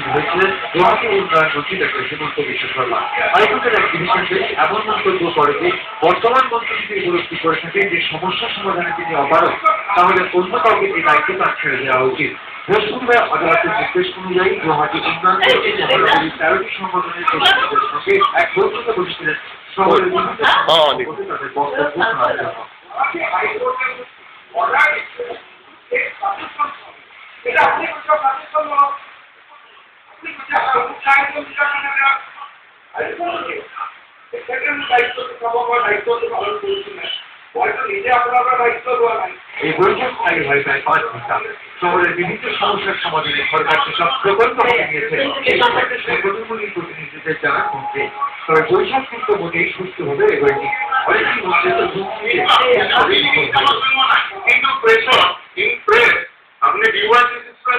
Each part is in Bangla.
উপস্থিত হয়েছিলেন গুয়াহাটি উন্নয়ন মন্ত্রী ডক্টর হিমন্ত বিশ্ব শর্মা। আয়োজকের এক বিশেষে এমন মন্তব্য করে যে বর্তমান মন্ত্রী যদি উপলব্ধি করে থাকেন যে সমস্যা সমাধানে তিনি অপারগ, তাহলে অন্য কাউকে এই দায়িত্ব তার ছেড়ে দেওয়া উচিত। বৃহস্পতিবার আদালতের নির্দেশ অনুযায়ী গুয়াহাটি উন্নয়ন মন্ত্রী মহানগরীর 13টি সংগঠনের প্রতিনিধিদের সঙ্গে এক বৈঠকে বসেছিলেন শহরের বিভিন্ন তাদের বক্তব্য শোনার জন্য। এই বৈঠক স্থায়ী হয় প্রায় 5 ঘন্টা। শহরের বিভিন্ন সমস্যার সমাধানে সরকার যেসব প্রকল্প হাতে নিয়েছে এই সম্পর্কে সংগঠনগুলির প্রতিনিধিদের জানান মন্ত্রী। তবে বৈঠক কিন্তু মোটেই সুস্থভাবে এগোয়নি। অনেকেই মন্ত্রী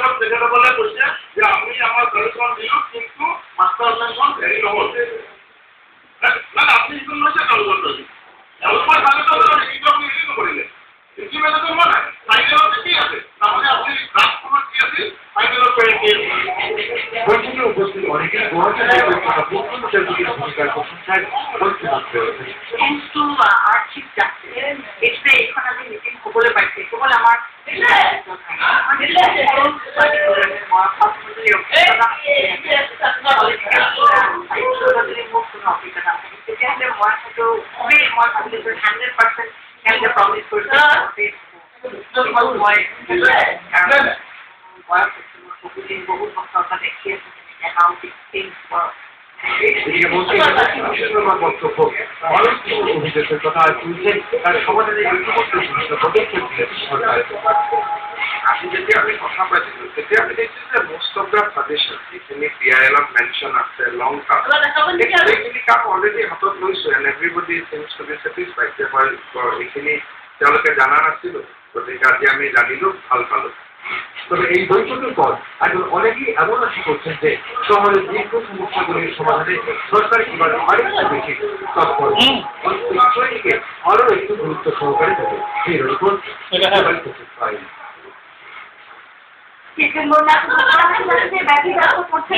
আপনি যেটা বলে বলছে যে আমি আমার সলিউশন দিল কিন্তু মাস্টার সলিউশন ভেরি লো হচ্ছে না আপনি ইকুন নয় কালো করতে এমন ভাবে তো কিন্তু আপনি ইকুন করিলেন কিন্তু মেলা তো মনে ফাইনাল হচ্ছে কি আছে তাহলে আপনি ড্রাফট করতে কি আছে ফাইনাল করে দিয়ে বৈঠকে উপস্থিত অনেকেই গুয়াহাটি মুখ্যমন্ত্রীর ভূমিকার প্রশংসায় বক্তব্য রয়েছে। কিন্তু আর ঠিক যাচ্ছে এটা এখানে মিটিং খবরে পাইছে কেবল আমার বহুত বক্তব্য দেখিয়েছে এদিকে মন্ত্রী শর্মার বক্তব্য মানুষ অভিযোগের কথা তুলছে তার সমাধানে ইতিমধ্যে বিভিন্ন পদক্ষেপ নিয়েছে সরকার। আপনি যদি আমি কথা পাচ্ছি তেতিয়া আমি দেখছি যে মোস্ট অফ দ্য সাজেশন যিখিনি PIL মেনশন আছে লং টার্ম এইখিনি কাম অলৰেডি হাতত লৈছোঁ and everybody seems to be satisfied যে এইখিনি তেওঁলোকে জানা নাছিলোঁ, গতিকে আজি আমি জানিলোঁ, ভাল পালোঁ। তবে এই বৈঠকের পর এখন অনেকেই এমন আশা করছেন যে শহরের দীর্ঘ সমস্যাগুলির সমাধানে সরকার এবার আরেকটু বেশি তৎপর বিষয়টিকে আরও একটু গুরুত্ব সহকারে দেবে। এই রিপোর্ট চিকেন বোনা ব্যাগি করছে